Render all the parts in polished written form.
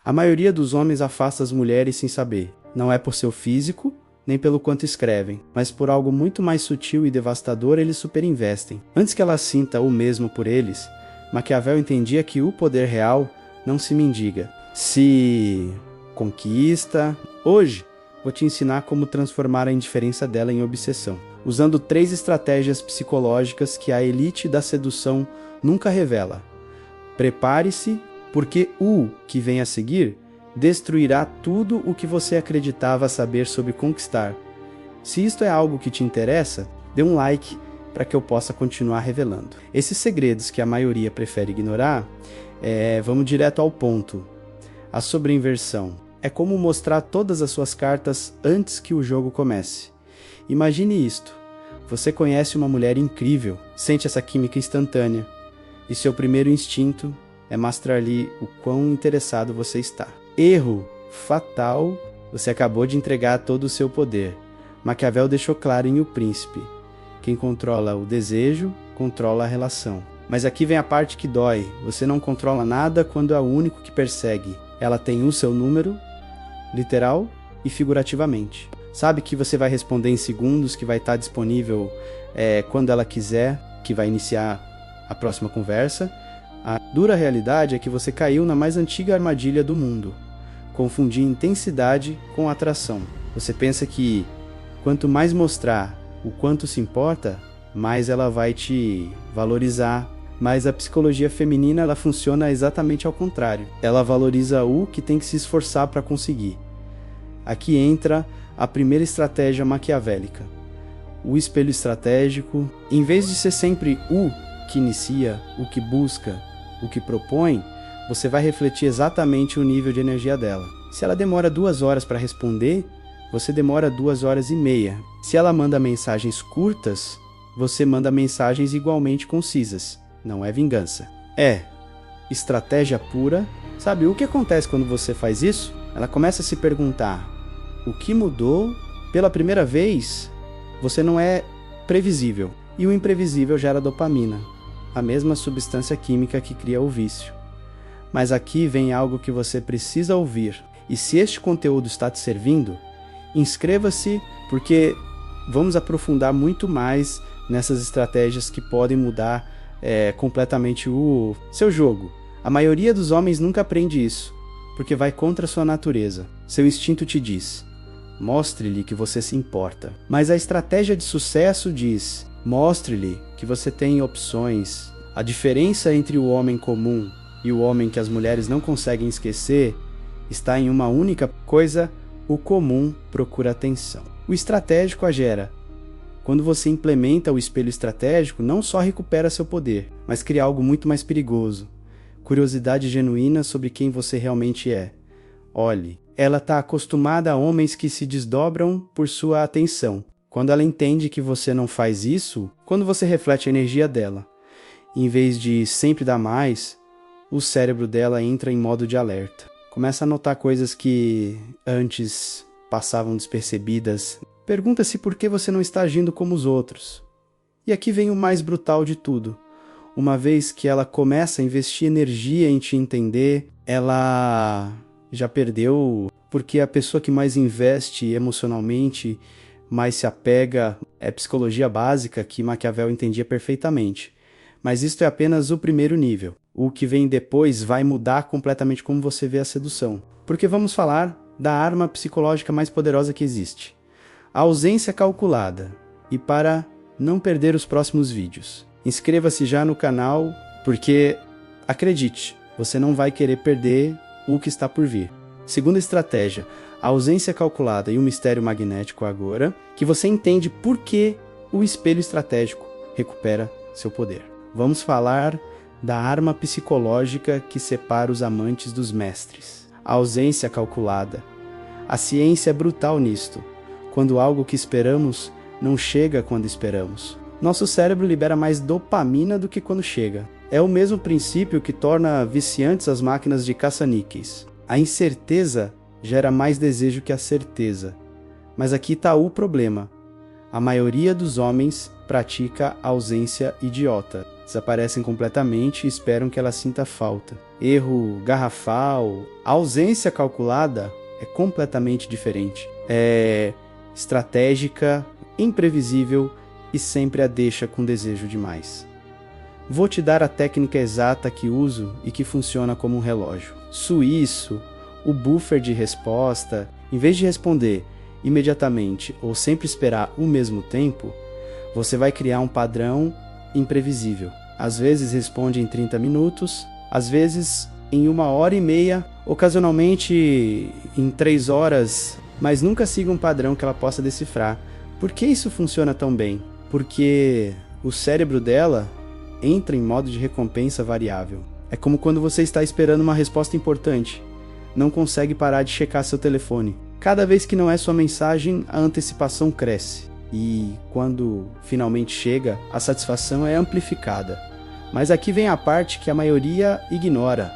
A maioria dos homens afasta as mulheres sem saber. Não é por seu físico, nem pelo quanto escrevem, mas por algo muito mais sutil e devastador eles superinvestem. Antes que ela sinta o mesmo por eles, Maquiavel entendia que o poder real não se mendiga, se conquista. Hoje, vou te ensinar como transformar a indiferença dela em obsessão, usando 3 estratégias psicológicas que a elite da sedução nunca revela. Prepare-se, porque o que vem a seguir destruirá tudo o que você acreditava saber sobre conquistar. Se isto é algo que te interessa, dê um like para que eu possa continuar revelando. Esses segredos que a maioria prefere ignorar, vamos direto ao ponto. A sobreinversão é como mostrar todas as suas cartas antes que o jogo comece. Imagine isto. Você conhece uma mulher incrível, sente essa química instantânea, e seu primeiro instinto é mostrar-lhe o quão interessado você está. Erro fatal, você acabou de entregar todo o seu poder. Maquiavel deixou claro em O Príncipe: quem controla o desejo, controla a relação. Mas aqui vem a parte que dói. Você não controla nada quando é o único que persegue. Ela tem o seu número, literal e figurativamente. Sabe que você vai responder em segundos, que vai estar disponível quando ela quiser, que vai iniciar a próxima conversa. A dura realidade é que você caiu na mais antiga armadilha do mundo: confundir intensidade com atração. Você pensa que quanto mais mostrar o quanto se importa, mais ela vai te valorizar. Mas a psicologia feminina, ela funciona exatamente ao contrário. Ela valoriza o que tem que se esforçar para conseguir. Aqui entra a primeira estratégia maquiavélica: o espelho estratégico. Em vez de ser sempre o que inicia, o que busca, o que propõe, você vai refletir exatamente o nível de energia dela. Se ela demora 2 horas para responder, você demora 2 horas e meia. Se ela manda mensagens curtas, você manda mensagens igualmente concisas. Não é vingança. É estratégia pura. Sabe o que acontece quando você faz isso? Ela começa a se perguntar: o que mudou? Pela primeira vez, você não é previsível. E o imprevisível gera dopamina, a mesma substância química que cria o vício. Mas aqui vem algo que você precisa ouvir. E se este conteúdo está te servindo, inscreva-se, porque vamos aprofundar muito mais nessas estratégias que podem mudar completamente o seu jogo. A maioria dos homens nunca aprende isso, porque vai contra a sua natureza. Seu instinto te diz: mostre-lhe que você se importa. Mas a estratégia de sucesso diz: mostre-lhe que você tem opções. A diferença entre o homem comum e o homem que as mulheres não conseguem esquecer está em uma única coisa: o comum procura atenção. O estratégico a gera. Quando você implementa o espelho estratégico, não só recupera seu poder, mas cria algo muito mais perigoso: curiosidade genuína sobre quem você realmente é. Olhe, ela está acostumada a homens que se desdobram por sua atenção. Quando ela entende que você não faz isso, quando você reflete a energia dela, em vez de sempre dar mais, o cérebro dela entra em modo de alerta. Começa a notar coisas que antes passavam despercebidas. Pergunta-se por que você não está agindo como os outros. E aqui vem o mais brutal de tudo. Uma vez que ela começa a investir energia em te entender, ela já perdeu, porque a pessoa que mais investe emocionalmente, mais se apega, é psicologia básica que Maquiavel entendia perfeitamente. Mas isto é apenas o primeiro nível. O que vem depois vai mudar completamente como você vê a sedução. Porque vamos falar da arma psicológica mais poderosa que existe: a ausência calculada. E para não perder os próximos vídeos, inscreva-se já no canal, porque, acredite, você não vai querer perder o que está por vir. Segunda estratégia: a ausência calculada e o mistério magnético agora, que você entende por que o espelho estratégico recupera seu poder. Vamos falar da arma psicológica que separa os amantes dos mestres: a ausência calculada. A ciência é brutal nisto. Quando algo que esperamos não chega quando esperamos, nosso cérebro libera mais dopamina do que quando chega. É o mesmo princípio que torna viciantes as máquinas de caça-níqueis. A incerteza gera mais desejo que a certeza. Mas aqui está o problema: a maioria dos homens pratica a ausência idiota. desaparecem completamente e esperam que ela sinta falta. Erro garrafal, a ausência calculada é completamente diferente. É estratégica, imprevisível e sempre a deixa com desejo demais. Vou te dar a técnica exata que uso e que funciona como um relógio. Suíço, o buffer de resposta, em vez de responder imediatamente ou sempre esperar o mesmo tempo, você vai criar um padrão imprevisível. Às vezes responde em 30 minutos, às vezes em 1h30, ocasionalmente em 3 horas, mas nunca siga um padrão que ela possa decifrar. Por que isso funciona tão bem? Porque o cérebro dela entra em modo de recompensa variável. É como quando você está esperando uma resposta importante. Não consegue parar de checar seu telefone. Cada vez que não é sua mensagem, a antecipação cresce. E quando finalmente chega, a satisfação é amplificada. Mas aqui vem a parte que a maioria ignora.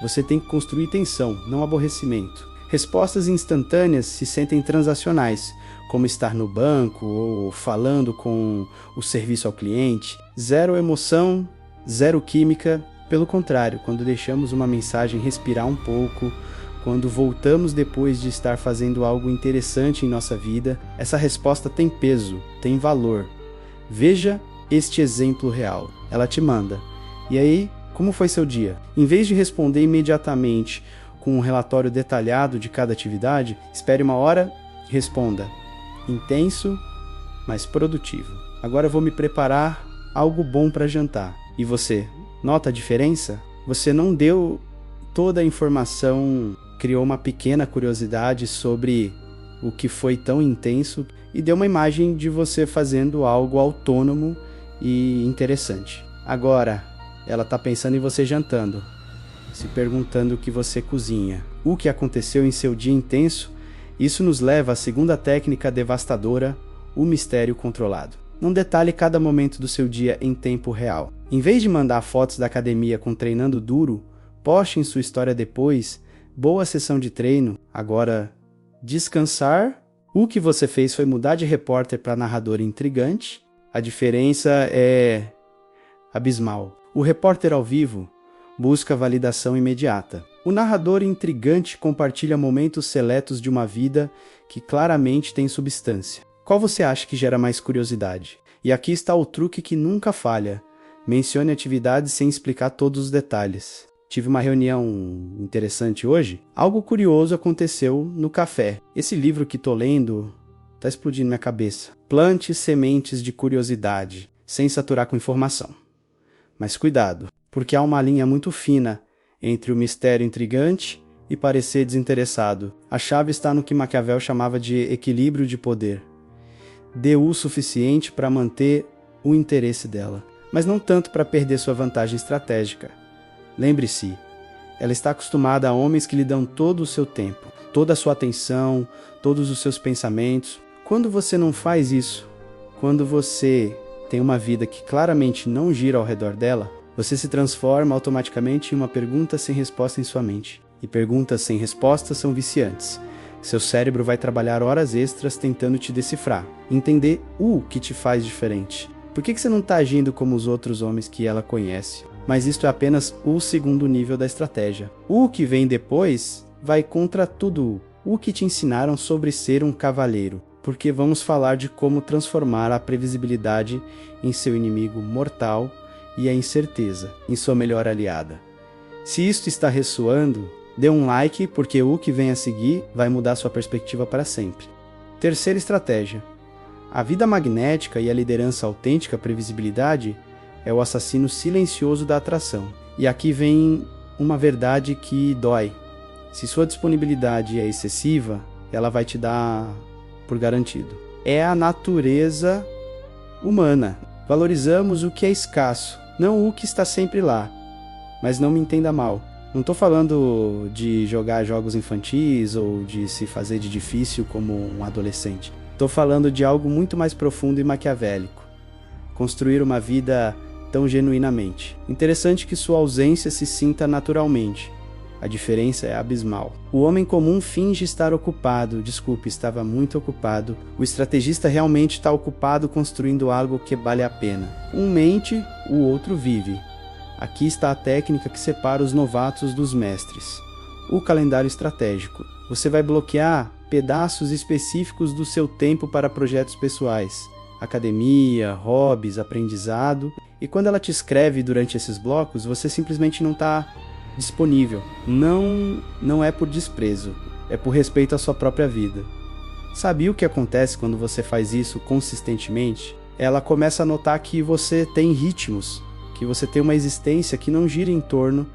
Você tem que construir tensão, não aborrecimento. Respostas instantâneas se sentem transacionais, como estar no banco ou falando com o serviço ao cliente. Zero emoção, zero química. Pelo contrário, quando deixamos uma mensagem respirar um pouco, quando voltamos depois de estar fazendo algo interessante em nossa vida, essa resposta tem peso, tem valor. Veja este exemplo real. Ela te manda: "E aí, como foi seu dia?" Em vez de responder imediatamente com um relatório detalhado de cada atividade, espere 1 hora e responda: "Intenso, mas produtivo. Agora eu vou me preparar algo bom para jantar." E você, nota a diferença? Você não deu toda a informação, criou uma pequena curiosidade sobre o que foi tão intenso e deu uma imagem de você fazendo algo autônomo e interessante. Agora, ela está pensando em você jantando, se perguntando o que você cozinha, o que aconteceu em seu dia intenso. Isso nos leva à segunda técnica devastadora, o mistério controlado. Não detalhe cada momento do seu dia em tempo real. Em vez de mandar fotos da academia com treinando duro, poste em sua história depois: "Boa sessão de treino, agora descansar." O que você fez foi mudar de repórter para narrador intrigante. A diferença é abismal. O repórter ao vivo busca validação imediata. O narrador intrigante compartilha momentos seletos de uma vida que claramente tem substância. Qual você acha que gera mais curiosidade? E aqui está o truque que nunca falha. Mencione atividades sem explicar todos os detalhes. Tive uma reunião interessante hoje. Algo curioso aconteceu no café. Esse livro que estou lendo está explodindo minha cabeça. Plante sementes de curiosidade, sem saturar com informação. Mas cuidado, porque há uma linha muito fina entre o mistério intrigante e parecer desinteressado. A chave está no que Maquiavel chamava de equilíbrio de poder. Dê o suficiente para manter o interesse dela, mas não tanto para perder sua vantagem estratégica. Lembre-se, ela está acostumada a homens que lhe dão todo o seu tempo, toda a sua atenção, todos os seus pensamentos. Quando você não faz isso, quando você tem uma vida que claramente não gira ao redor dela, você se transforma automaticamente em uma pergunta sem resposta em sua mente. E perguntas sem resposta são viciantes. Seu cérebro vai trabalhar horas extras tentando te decifrar, entender o que te faz diferente. Por que você não está agindo como os outros homens que ela conhece? Mas isto é apenas o segundo nível da estratégia. O que vem depois vai contra tudo o que te ensinaram sobre ser um cavalheiro, porque vamos falar de como transformar a previsibilidade em seu inimigo mortal e a incerteza em sua melhor aliada. Se isto está ressoando, dê um like, porque o que vem a seguir vai mudar sua perspectiva para sempre. Terceira estratégia. A vida magnética e a liderança autêntica previsibilidade é o assassino silencioso da atração. E aqui vem uma verdade que dói. Se sua disponibilidade é excessiva, ela vai te dar por garantido. É a natureza humana. Valorizamos o que é escasso, não o que está sempre lá. Mas não me entenda mal. Não estou falando de jogar jogos infantis ou de se fazer de difícil como um adolescente. Estou falando de algo muito mais profundo e maquiavélico. Construir uma vida tão genuinamente. Interessante que sua ausência se sinta naturalmente. A diferença é abismal. O homem comum finge estar ocupado, estava muito ocupado. O estrategista realmente está ocupado construindo algo que vale a pena. Um mente, o outro vive. Aqui está a técnica que separa os novatos dos mestres. O calendário estratégico. Você vai bloquear pedaços específicos do seu tempo para projetos pessoais, academia, hobbies, aprendizado. E quando ela te escreve durante esses blocos, você simplesmente não está disponível. Não é por desprezo, é por respeito à sua própria vida. Sabe o que acontece quando você faz isso consistentemente? Ela começa a notar que você tem ritmos, que você tem uma existência que não gira em torno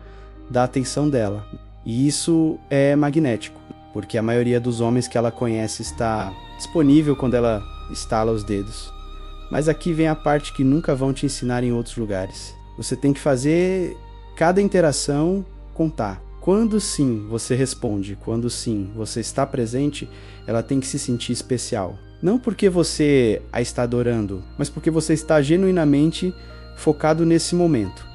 da atenção dela. E isso é magnético, porque a maioria dos homens que ela conhece está disponível quando ela estala os dedos. Mas aqui vem a parte que nunca vão te ensinar em outros lugares. Você tem que fazer cada interação contar. Quando sim você responde, quando sim você está presente, ela tem que se sentir especial. Não porque você a está adorando, mas porque você está genuinamente focado nesse momento.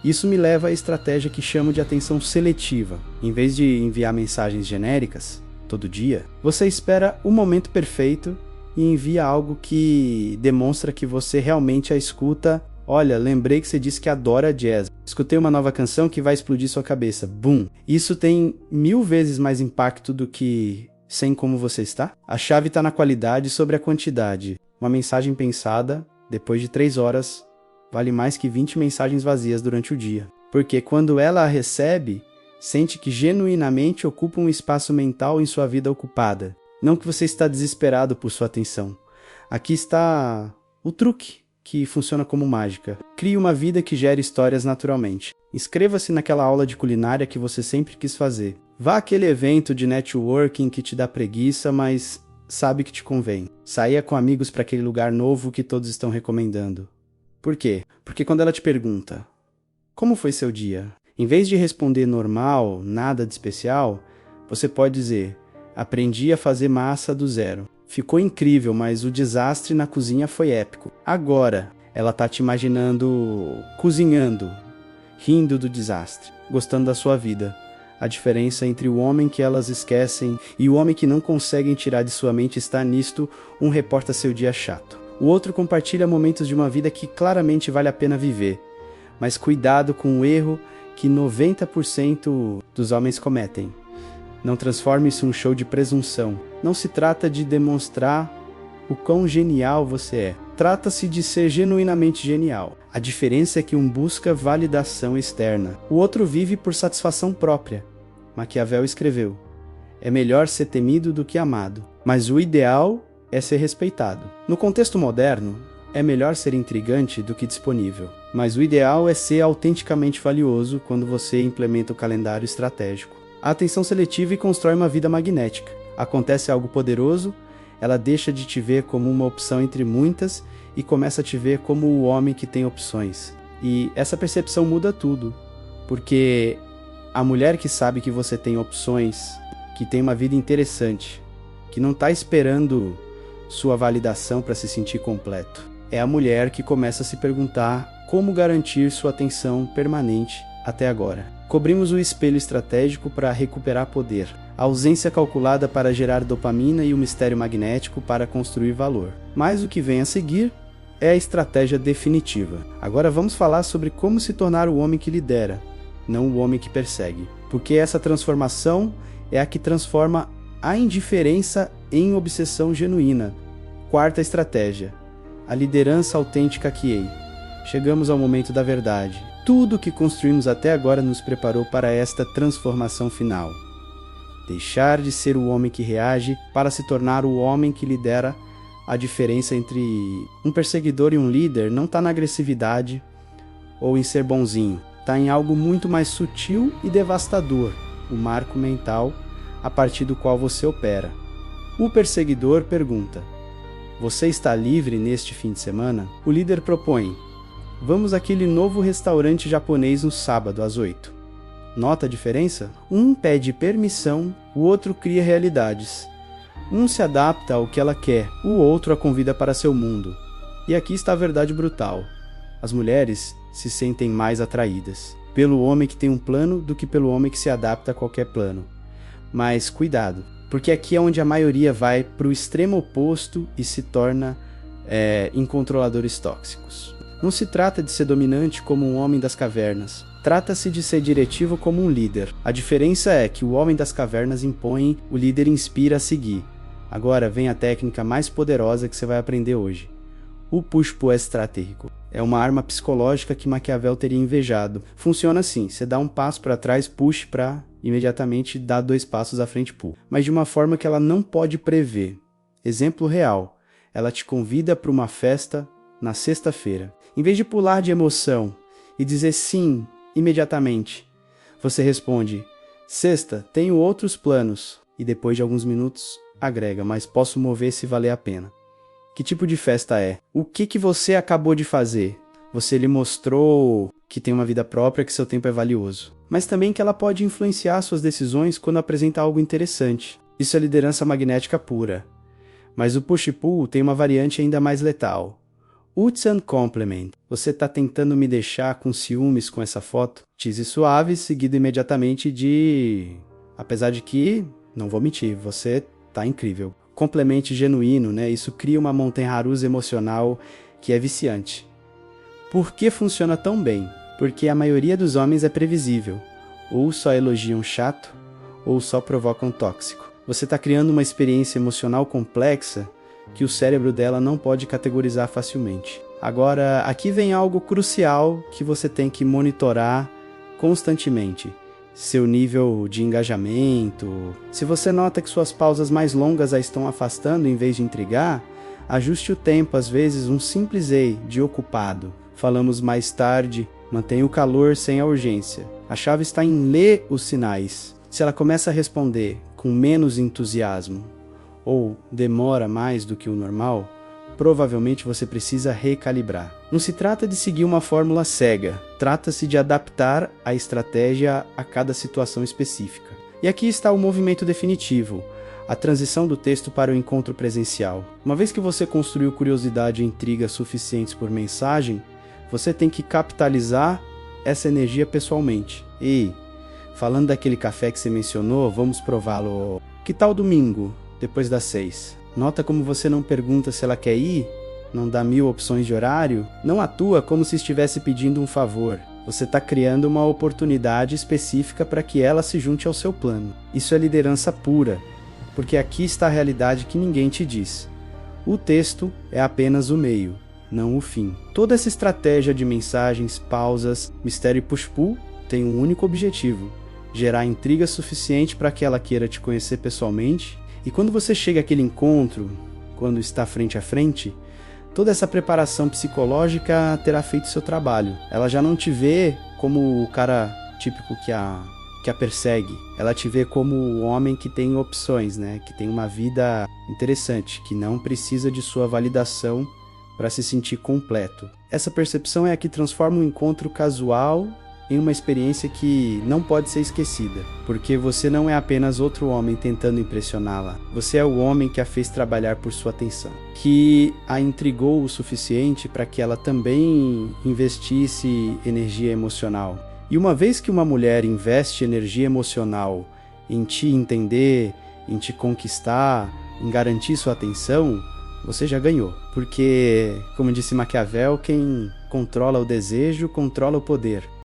Isso me leva à estratégia que chamo de atenção seletiva. Em vez de enviar mensagens genéricas todo dia, você espera o momento perfeito e envia algo que demonstra que você realmente a escuta. Olha, lembrei que você disse que adora jazz. Escutei uma nova canção que vai explodir sua cabeça. Boom! Isso tem 1000 vezes mais impacto do que sem como você está. A chave está na qualidade sobre a quantidade. Uma mensagem pensada, depois de 3 horas, vale mais que 20 mensagens vazias durante o dia. Porque quando ela a recebe, sente que genuinamente ocupa um espaço mental em sua vida ocupada. Não que você está desesperado por sua atenção. Aqui está o truque, que funciona como mágica. Crie uma vida que gere histórias naturalmente. Inscreva-se naquela aula de culinária que você sempre quis fazer. Vá àquele evento de networking que te dá preguiça, mas sabe que te convém. Saia com amigos para aquele lugar novo que todos estão recomendando. Por quê? Porque quando ela te pergunta, como foi seu dia? Em vez de responder normal, nada de especial, você pode dizer, aprendi a fazer massa do zero. Ficou incrível, mas o desastre na cozinha foi épico. Agora, ela tá te imaginando cozinhando, rindo do desastre, gostando da sua vida. A diferença entre o homem que elas esquecem e o homem que não conseguem tirar de sua mente está nisto: um reporta seu dia chato. O outro compartilha momentos de uma vida que claramente vale a pena viver. Mas cuidado com o erro que 90% dos homens cometem. Não transforme isso em um show de presunção. Não se trata de demonstrar o quão genial você é. Trata-se de ser genuinamente genial. A diferença é que um busca validação externa. O outro vive por satisfação própria. Maquiavel escreveu: é melhor ser temido do que amado, mas o ideal é ser respeitado. No contexto moderno, é melhor ser intrigante do que disponível, mas o ideal é ser autenticamente valioso quando você implementa o calendário estratégico. A atenção seletiva e constrói uma vida magnética. Acontece algo poderoso, ela deixa de te ver como uma opção entre muitas e começa a te ver como o homem que tem opções. E essa percepção muda tudo, porque a mulher que sabe que você tem opções, que tem uma vida interessante, que não está esperando sua validação para se sentir completo, é a mulher que começa a se perguntar como garantir sua atenção permanente até agora. Cobrimos o espelho estratégico para recuperar poder, a ausência calculada para gerar dopamina e o mistério magnético para construir valor. Mas o que vem a seguir é a estratégia definitiva. Agora vamos falar sobre como se tornar o homem que lidera, não o homem que persegue. Porque essa transformação é a que transforma a indiferença em obsessão genuína. Quarta estratégia: a liderança autêntica Kiei. Chegamos ao momento da verdade. Tudo o que construímos até agora nos preparou para esta transformação final. Deixar de ser o homem que reage para se tornar o homem que lidera. A diferença entre um perseguidor e um líder não está na agressividade ou em ser bonzinho. Está em algo muito mais sutil e devastador, o marco mental a partir do qual você opera. O perseguidor pergunta: você está livre neste fim de semana? O líder propõe: vamos àquele novo restaurante japonês no sábado às 8. Nota a diferença? Um pede permissão, o outro cria realidades. Um se adapta ao que ela quer, o outro a convida para seu mundo. E aqui está a verdade brutal. As mulheres se sentem mais atraídas. pelo homem que tem um plano do que pelo homem que se adapta a qualquer plano. Mas cuidado, porque aqui é onde a maioria vai para o extremo oposto e se torna em controladores tóxicos. Não se trata de ser dominante como um homem das cavernas. Trata-se de ser diretivo como um líder. A diferença é que o homem das cavernas impõe, o líder inspira a seguir. Agora vem a técnica mais poderosa que você vai aprender hoje. O push-pull estratégico. É uma arma psicológica que Maquiavel teria invejado. Funciona assim, você dá um passo para trás, push para imediatamente dar 2 passos à frente, pull. Mas de uma forma que ela não pode prever. Exemplo real, ela te convida para uma festa na sexta-feira. Em vez de pular de emoção e dizer sim imediatamente, você responde: sexta, tenho outros planos. E depois de alguns minutos agrega: mas posso mover se valer a pena. Que tipo de festa é? O que você acabou de fazer? Você lhe mostrou que tem uma vida própria, que seu tempo é valioso. Mas também que ela pode influenciar suas decisões quando apresenta algo interessante. Isso é liderança magnética pura. Mas o push-pull tem uma variante ainda mais letal. Uts and complement. Você está tentando me deixar com ciúmes com essa foto? Tease suave, seguido imediatamente de... apesar de que, não vou mentir, você tá incrível. Complemente genuíno, né? Isso cria uma montanha-russa emocional que é viciante. Por que funciona tão bem? Porque a maioria dos homens é previsível. Ou só elogiam chato, ou só provocam tóxico. Você está criando uma experiência emocional complexa que o cérebro dela não pode categorizar facilmente. Agora, aqui vem algo crucial que você tem que monitorar constantemente. Seu nível de engajamento. Se você nota que suas pausas mais longas a estão afastando em vez de intrigar, ajuste o tempo, às vezes um simples ei de ocupado. Falamos mais tarde, mantenha o calor sem a urgência. A chave está em ler os sinais. Se ela começa a responder com menos entusiasmo ou demora mais do que o normal, provavelmente você precisa recalibrar. Não se trata de seguir uma fórmula cega, trata-se de adaptar a estratégia a cada situação específica. E aqui está o movimento definitivo, a transição do texto para o encontro presencial. Uma vez que você construiu curiosidade e intriga suficientes por mensagem, você tem que capitalizar essa energia pessoalmente. E, falando daquele café que você mencionou, vamos prová-lo. Que tal domingo, depois das 6? Nota como você não pergunta se ela quer ir, não dá 1000 opções de horário, não atua como se estivesse pedindo um favor. Você está criando uma oportunidade específica para que ela se junte ao seu plano. Isso é liderança pura, porque aqui está a realidade que ninguém te diz. O texto é apenas o meio, não o fim. Toda essa estratégia de mensagens, pausas, mistério e push-pull tem um único objetivo: gerar intriga suficiente para que ela queira te conhecer pessoalmente. E quando você chega àquele encontro, quando está frente a frente, toda essa preparação psicológica terá feito seu trabalho. Ela já não te vê como o cara típico que a persegue. Ela te vê como o homem que tem opções, né? Que tem uma vida interessante, que não precisa de sua validação para se sentir completo. Essa percepção é a que transforma um encontro casual em uma experiência que não pode ser esquecida, porque você não é apenas outro homem tentando impressioná-la, você é o homem que a fez trabalhar por sua atenção, que a intrigou o suficiente para que ela também investisse energia emocional. E uma vez que uma mulher investe energia emocional em te entender, em te conquistar, em garantir sua atenção, você já ganhou, porque, como disse Maquiavel, quem controla o desejo, controla o poder.